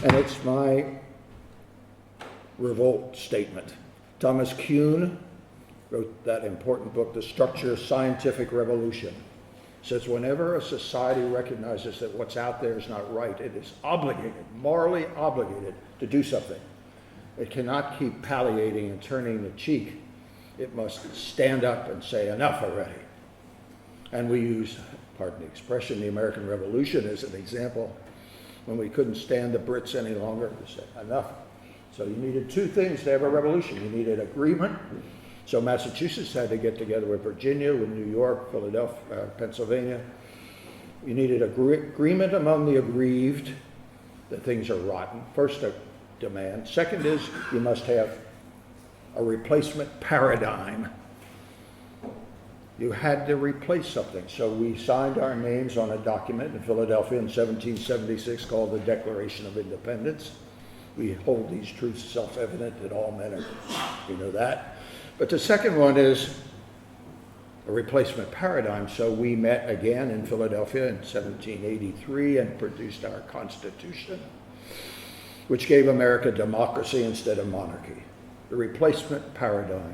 And it's my revolt statement. Thomas Kuhn wrote that important book, The Structure of Scientific Revolution. Says whenever a society recognizes that what's out there is not right, it is obligated, morally obligated to do something. It cannot keep palliating and turning the cheek. It must stand up and say, enough already. And we use, pardon the expression, the American Revolution as an example. When we couldn't stand the Brits any longer, we said, enough. So you needed 2 things to have a revolution. You needed agreement. So Massachusetts had to get together with Virginia, with New York, Philadelphia, Pennsylvania. You needed agreement among the aggrieved that things are rotten. First, a demand. Second is you must have a replacement paradigm. You had to replace something. So we signed our names on a document in Philadelphia in 1776 called the Declaration of Independence. We hold these truths self-evident that all men are, you know that. But the second one is a replacement paradigm. So we met again in Philadelphia in 1783 and produced our Constitution, which gave America democracy instead of monarchy. The replacement paradigm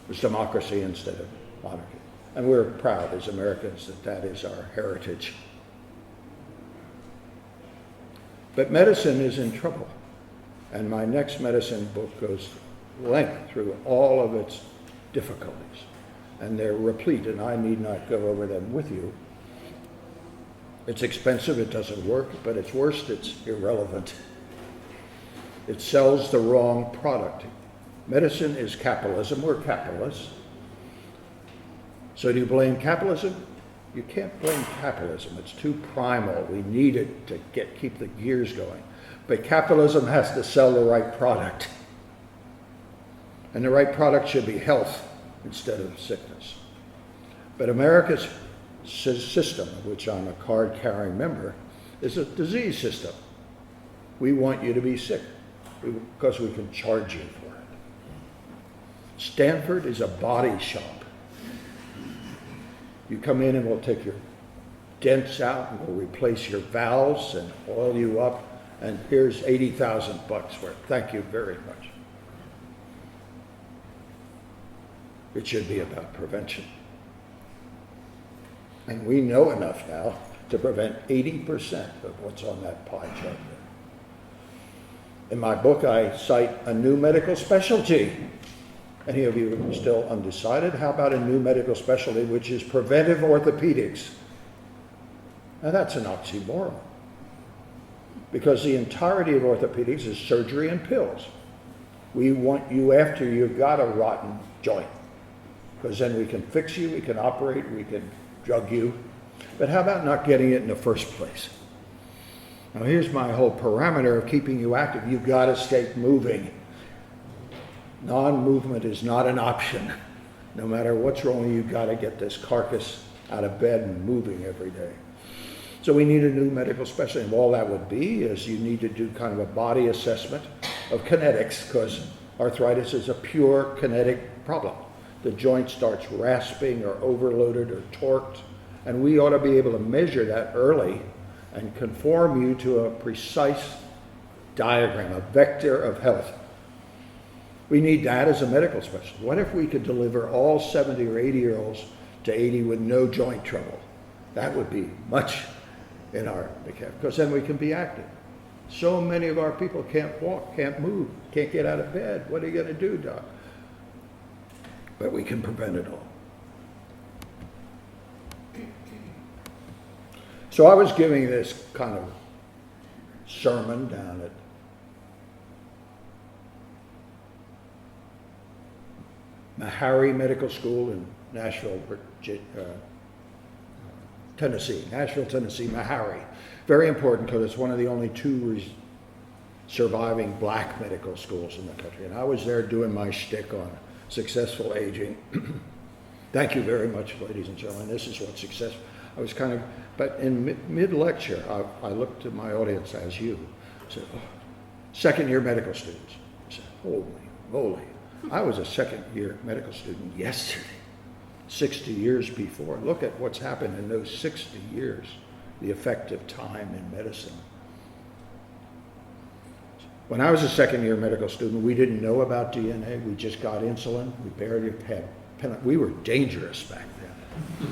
was democracy instead of monarchy. And we're proud as Americans that that is our heritage. But medicine is in trouble. And my next medicine book goes length through all of its difficulties. And they're replete, and I need not go over them with you. It's expensive, it doesn't work, but it's worse, it's irrelevant. It sells the wrong product. Medicine is capitalism, we're capitalists. So do you blame capitalism? You can't blame capitalism, it's too primal. We need it to keep the gears going. But capitalism has to sell the right product. And the right product should be health instead of sickness. But America's system, of which I'm a card-carrying member, is a disease system. We want you to be sick because we can charge you for it. Stanford is a body shop. You come in and we'll take your dents out and we'll replace your valves and oil you up, and here's $80,000 for it. Thank you very much. It should be about prevention. And we know enough now to prevent 80% of what's on that pie chart there. In my book, I cite a new medical specialty. Any of you still undecided? How about a new medical specialty, which is preventive orthopedics? Now that's an oxymoron, because the entirety of orthopedics is surgery and pills. We want you after you've got a rotten joint, because then we can fix you, we can operate, we can drug you. But how about not getting it in the first place? Now here's my whole parameter of keeping you active. You've got to stay moving. Non-movement is not an option. No matter what's wrong, you've got to get this carcass out of bed and moving every day. So we need a new medical specialty. And all that would be is you need to do kind of a body assessment of kinetics, because arthritis is a pure kinetic problem. The joint starts rasping or overloaded or torqued, and we ought to be able to measure that early and conform you to a precise diagram, a vector of health. We need that as a medical specialist. What if we could deliver all 70 or 80-year-olds to 80 with no joint trouble? That would be much in our behalf, because then we can be active. So many of our people can't walk, can't move, can't get out of bed. What are you going to do, Doc? But we can prevent it all. So I was giving this kind of sermon down at Meharry Medical School in Nashville, Tennessee, Meharry. Very important because it's one of the only two surviving black medical schools in the country. And I was there doing my shtick on successful aging. Thank you very much, ladies and gentlemen. This is what success. I was kind of, but in mid-lecture, I looked at my audience as you. Said, oh, second-year medical students. I said, holy moly. I was a second-year medical student yesterday, 60 years before. Look at what's happened in those 60 years, the effective time in medicine. When I was a second-year medical student, we didn't know about DNA. We just got insulin. We barely had we were dangerous back then.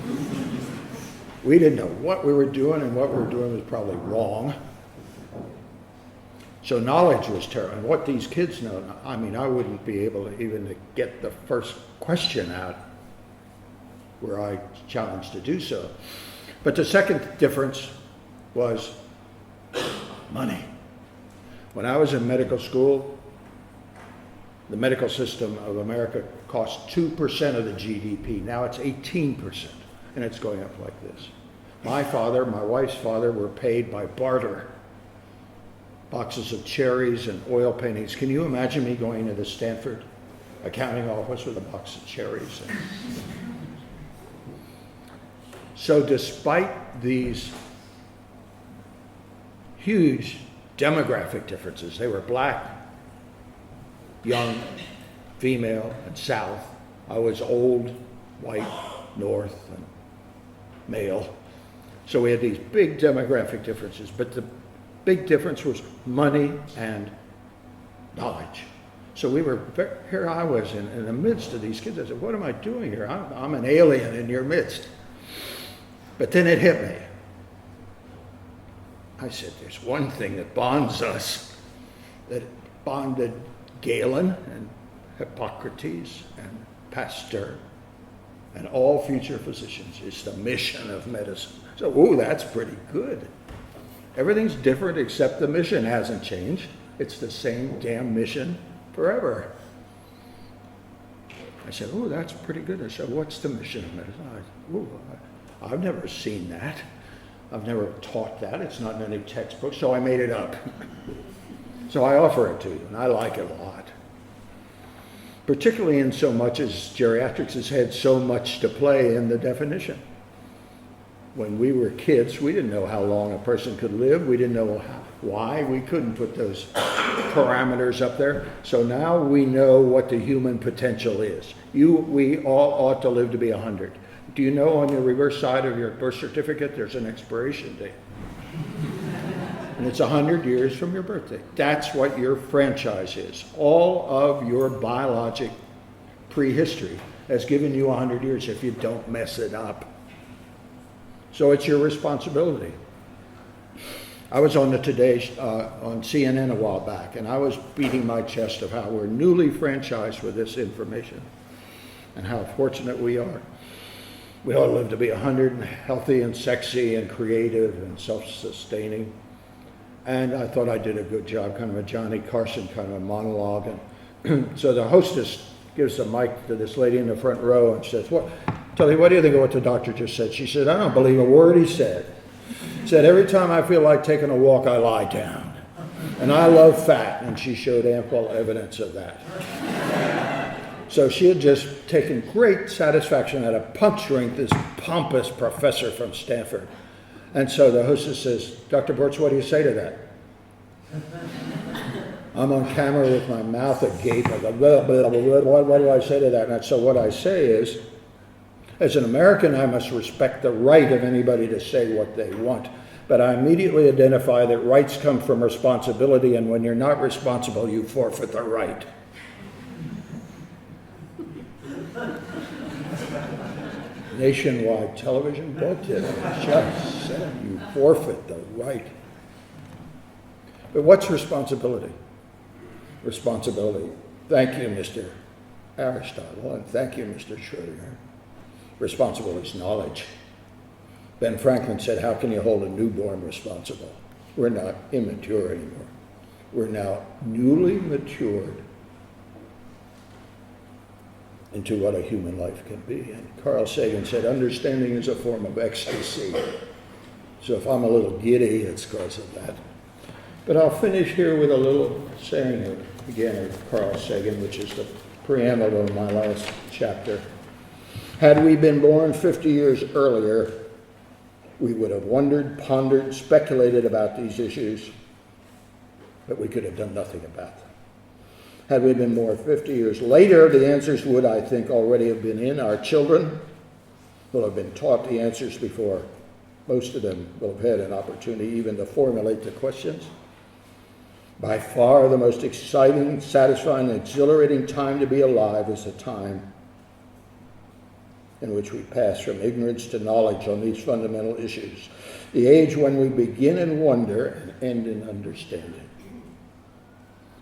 We didn't know what we were doing, and what we were doing was probably wrong. So knowledge was terrible. And what these kids know, I mean, I wouldn't be able to even to get the first question out were I challenged to do so. But the second difference was money. When I was in medical school, the medical system of America cost 2% of the GDP. Now it's 18%, and it's going up like this. My father, my wife's father were paid by barter. Boxes of cherries and oil paintings. Can you imagine me going to the Stanford accounting office with a box of cherries? So despite these huge demographic differences, they were black, young, female, and south. I was old, white, north, and male. So we had these big demographic differences, but the big difference was money and knowledge. So we were, here I was in the midst of these kids. I said, what am I doing here? I'm an alien in your midst. But then it hit me. I said, there's one thing that bonds us, that bonded Galen and Hippocrates and Pasteur and all future physicians, is the mission of medicine. So, ooh, that's pretty good. Everything's different except the mission hasn't changed. It's the same damn mission forever. I said, oh, that's pretty good. I said, what's the mission of medicine? I've never seen that. I've never taught that. It's not in any textbook, so I made it up. So I offer it to you, and I like it a lot. Particularly in so much as geriatrics has had so much to play in the definition. When we were kids, we didn't know how long a person could live. We didn't know why. We couldn't put those parameters up there. So now we know what the human potential is. We all ought to live to be 100. Do you know on the reverse side of your birth certificate, there's an expiration date? And it's 100 years from your birthday. That's what your franchise is. All of your biologic prehistory has given you 100 years if you don't mess it up. So it's your responsibility. I was on the Today, on CNN a while back, and I was beating my chest of how we're newly franchised with this information and how fortunate we are. We all live to be 100 and healthy and sexy and creative and self-sustaining. And I thought I did a good job, kind of a Johnny Carson kind of a monologue. And so the hostess gives the mic to this lady in the front row and says, Tully, what do you think of what the doctor just said? She said, I don't believe a word he said. He said, every time I feel like taking a walk, I lie down. And I love fat. And she showed ample evidence of that. So she had just taken great satisfaction out of puncturing this pompous professor from Stanford. And so the hostess says, Dr. Bortz, what do you say to that? I'm on camera with my mouth agape. I go, blah, blah, blah, blah. What do I say to that? And so what I say is, as an American, I must respect the right of anybody to say what they want. But I immediately identify that rights come from responsibility, and when you're not responsible, you forfeit the right. Nationwide television budget just said you forfeit the right. But what's responsibility? Responsibility. Thank you, Mr. Aristotle, and thank you, Mr. Schrödinger. Responsibility is knowledge. Ben Franklin said, how can you hold a newborn responsible? We're not immature anymore. We're now newly matured into what a human life can be. And Carl Sagan said, understanding is a form of ecstasy. So if I'm a little giddy, it's because of that. But I'll finish here with a little saying again of Carl Sagan, which is the preamble of my last chapter. Had we been born 50 years earlier, we would have wondered, pondered, speculated about these issues, but we could have done nothing about them. Had we been born 50 years later, the answers would, I think, already have been in. Our children will have been taught the answers before most of them will have had an opportunity even to formulate the questions. By far the most exciting, satisfying, and exhilarating time to be alive is the time in which we pass from ignorance to knowledge on these fundamental issues. The age when we begin in wonder and end in understanding.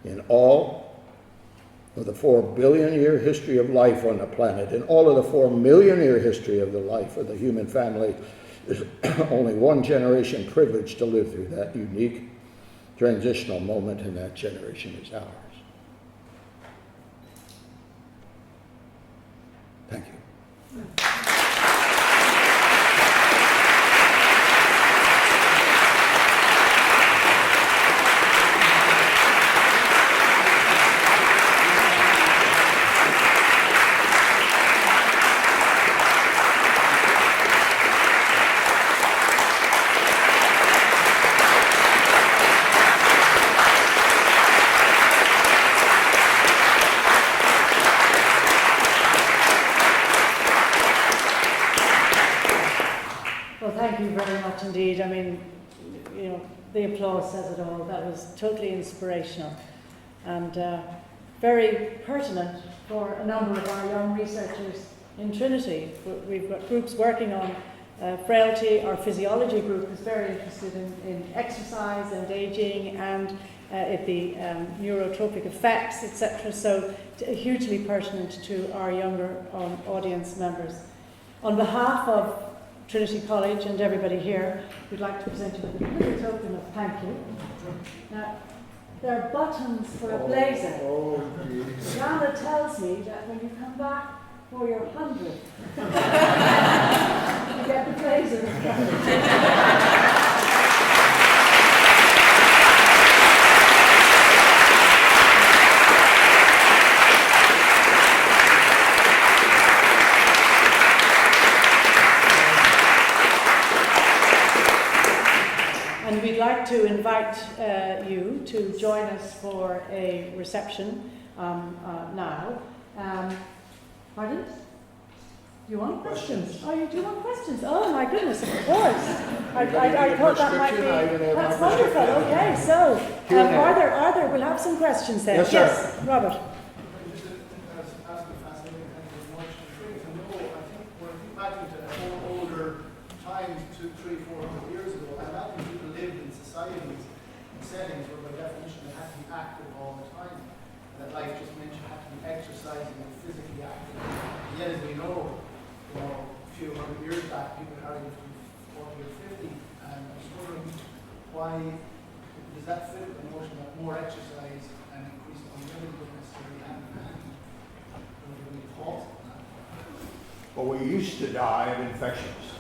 In all of the 4 billion year history of life on the planet, in all of the 4 million year history of the life of the human family, there's only one generation privileged to live through that unique transitional moment, and that generation is ours. Thank you. Indeed, I mean, you know, the applause says it all. That was totally inspirational and very pertinent for a number of our young researchers in Trinity. We've got groups working on frailty. Our physiology group is very interested in exercise and aging and the neurotropic effects, etc. So hugely pertinent to our younger audience members. On behalf of Trinity College and everybody here, we'd like to present you with a little token of thank you. Now, there are buttons for a blazer. Jana tells me that when you come back for your 100th, you get the blazer. And we'd like to invite you to join us for a reception now. Pardon? Do you want questions? Oh, you do want questions? Oh my goodness, of course. I thought that might be. That's wonderful. Okay, so are there? We'll have some questions then. Yes, Robert. Settings where by definition they have to be active all the time. That life just meant you have to be exercising and physically active. And yet, as we know, a few hundred years back, people were having 40 or 50. And I was wondering why does that fit with the notion that more exercise and increased longevity would necessarily hand in hand? Any thoughts on that? Well, we used to die of infections,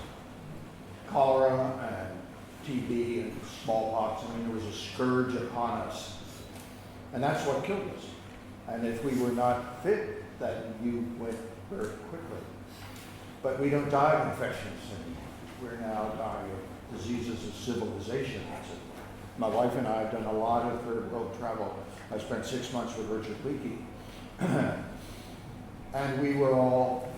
cholera and TB and smallpox. I mean, there was a scourge upon us. And that's what killed us. And if we were not fit, then you went very quickly. But we don't die of infections anymore. We're now dying of diseases of civilization. My wife and I have done a lot of third world travel. I spent 6 months with Richard Leakey. And we were all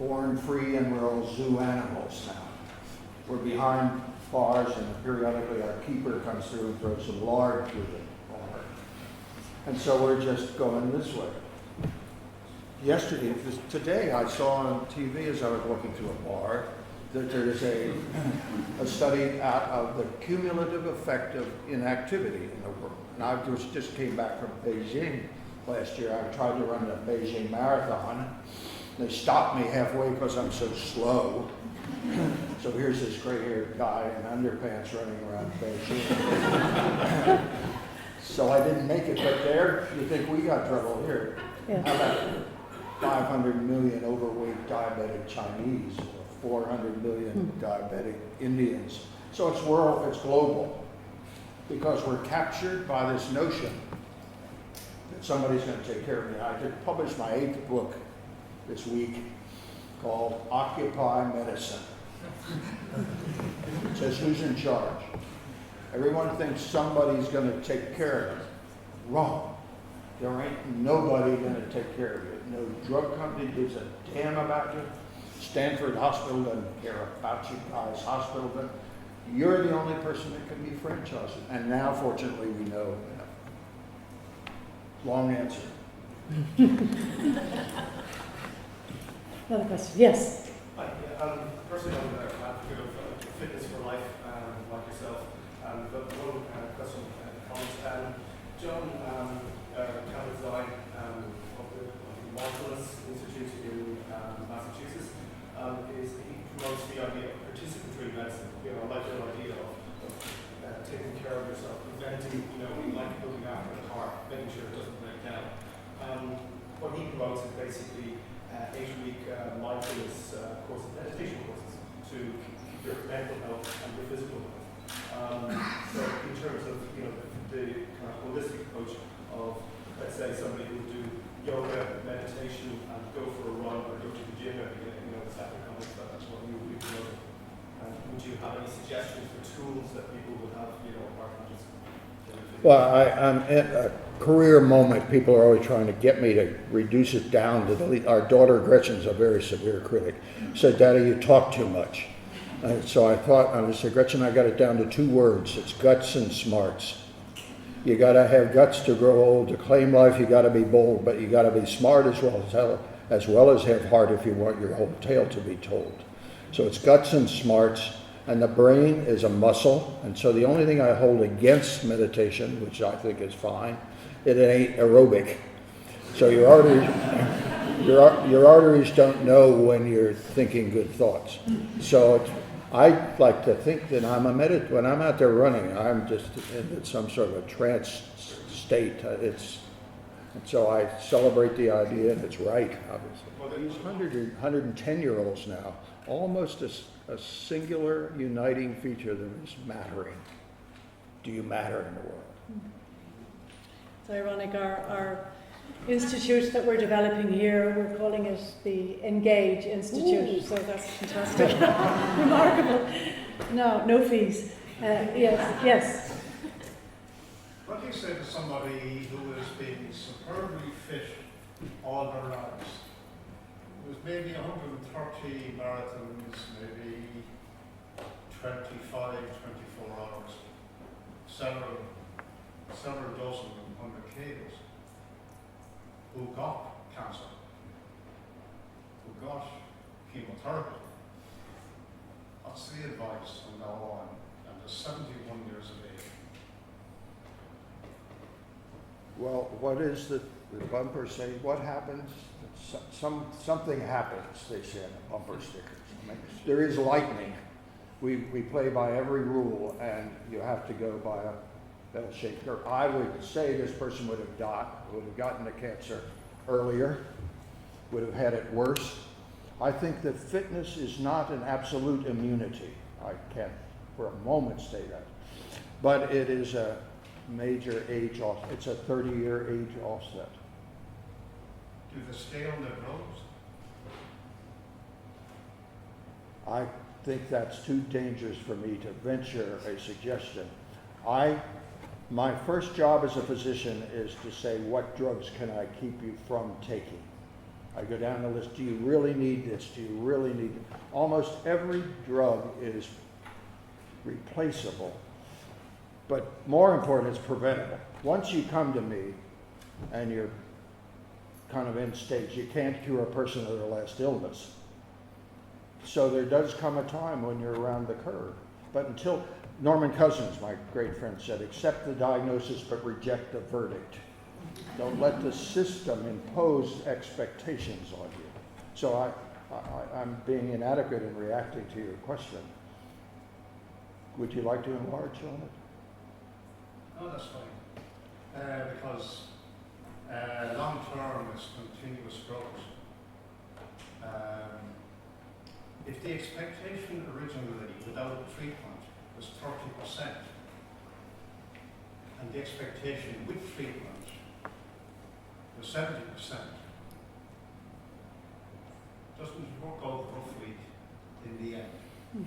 born free, and we're all zoo animals now. We're behind bars, and periodically our keeper comes through and throws some lard through the bar. And so we're just going this way. Today I saw on TV as I was walking through a bar that there's a study out of the cumulative effect of inactivity in the world. And I just came back from Beijing last year. I tried to run the Beijing Marathon, They stopped me halfway because I'm so slow. So here's this gray-haired guy in underpants running around Beijing. So I didn't make it, but there, you think we got trouble here. Yeah. How about 500 million overweight diabetic Chinese, or 400 million diabetic Indians? So it's global, because we're captured by this notion that somebody's going to take care of me. I did publish my 8th book this week called Occupy Medicine. It says who's in charge. Everyone thinks somebody's going to take care of it. Wrong. There ain't nobody going to take care of you. No drug company gives a damn about you. Stanford Hospital doesn't care about you guys. Hospital doesn't. You're the only person that can be franchised. And now, fortunately, we know enough. Long answer. Another question. Yes. Hi. Personally, I'm an advocate of fitness for life, like yourself. But one question, comments. John Kabat-Zinn of the Mindfulness Institute in Massachusetts he promotes the idea of participatory medicine. You know, I like your idea of taking care of yourself, preventing, like looking after the car, making sure it doesn't break down. What he promotes is basically 8-week mindfulness courses, meditation courses, to keep your mental health and your physical health. So in terms of the kind of holistic approach of, let's say, somebody who would do yoga, meditation, and go for a run or go to the gym every day, the separate comments that's what you would be promoting. Would you have any suggestions for tools that people would have, apart from just? Well, I'm at a career moment. People are always trying to get me to reduce it down to our daughter Gretchen's a very severe critic. Said, "Daddy, you talk too much." So I thought, I said, "Gretchen, I got it down to 2 words. It's guts and smarts. You got to have guts to grow old, to claim life. You got to be bold, but you got to be smart as well as have heart if you want your whole tale to be told." So it's guts and smarts. And the brain is a muscle, and so the only thing I hold against meditation, which I think is fine, it ain't aerobic. So your arteries don't know when you're thinking good thoughts. So I like to think that when I'm out there running, I'm just in some sort of a trance state. So I celebrate the idea, and it's right, obviously. These 110-year-olds now, almost a singular uniting feature of them is mattering. Do you matter in the world? It's ironic, our institute that we're developing here, we're calling it the Engage Institute. Ooh. So that's fantastic. Remarkable. No fees. Yes. What do you say to somebody who has been superbly fit all their lives? It was maybe 130 marathons, maybe 25, 24 hours, several dozen and 100 Ks, who got cancer, who got chemotherapy. What's the advice from now on? And they're 71 years of age. Well, what is the bumper say? What happens? Something happens, they say in the bumper stickers. I mean, there is lightning. We play by every rule, and you have to go by a bell-shaped curve. I would say this person would have gotten the cancer earlier, would have had it worse. I think that fitness is not an absolute immunity. I can't for a moment say that. But it is a major age offset. It's a 30-year age offset. Do they stay on their drugs? I think that's too dangerous for me to venture a suggestion. My first job as a physician is to say, what drugs can I keep you from taking? I go down the list. Do you really need this? Do you really need it? Almost every drug is replaceable, but more important, it's preventable. Once you come to me and you're kind of end stage, you can't cure a person of their last illness. So there does come a time when you're around the curve. But until, Norman Cousins, my great friend, said, accept the diagnosis but reject the verdict. Don't let the system impose expectations on you. So I'm being inadequate in reacting to your question. Would you like to enlarge on it? No, that's fine. Because long term is continuous growth. If the expectation originally without treatment was 30%, and the expectation with treatment was 70%, doesn't it work out roughly in the end to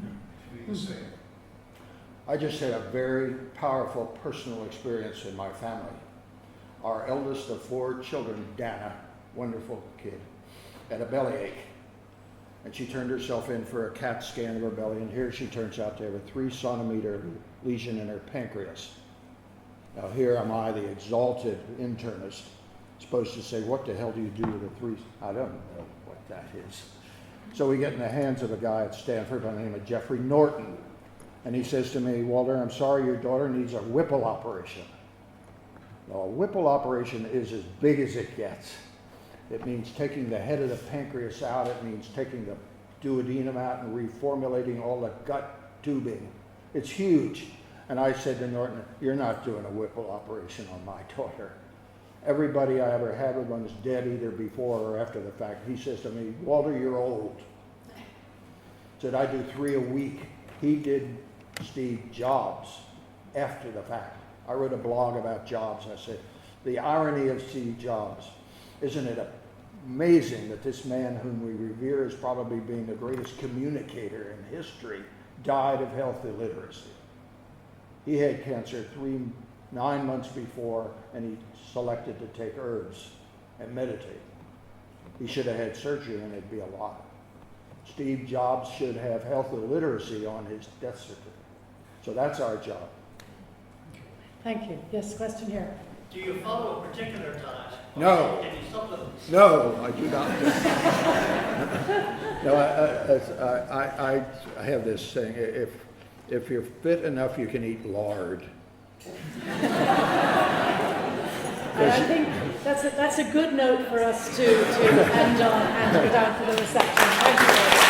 be the same? I just had a very powerful personal experience in my family. Our eldest of 4 children, Dana, wonderful kid, had a bellyache. And she turned herself in for a CAT scan of her belly, and here she turns out to have a 3-centimeter lesion in her pancreas. Now here am I, the exalted internist, supposed to say, what the hell do you do with a 3? I don't know what that is. So we get in the hands of a guy at Stanford by the name of Jeffrey Norton. And he says to me, Walter, I'm sorry, your daughter needs a Whipple operation. Now, a Whipple operation is as big as it gets. It means taking the head of the pancreas out. It means taking the duodenum out and reformulating all the gut tubing. It's huge. And I said to Norton, you're not doing a Whipple operation on my daughter. Everybody I ever had with one is dead either before or after the fact. He says to me, Walter, you're old. Said, I do 3 a week. He did Steve Jobs after the fact. I wrote a blog about Jobs. I said, the irony of Steve Jobs. Isn't it amazing that this man whom we revere as probably being the greatest communicator in history died of health illiteracy? He had cancer 9 months before, and he selected to take herbs and meditate. He should have had surgery and it'd be a lot. Steve Jobs should have health illiteracy on his death certificate. So that's our job. Thank you. Yes, question here. Do you follow a particular diet? No. Any supplements? No, I do not. No, I have this thing. If you're fit enough, you can eat lard. And I think that's a good note for us to end on and to go down for the reception. Thank you very much.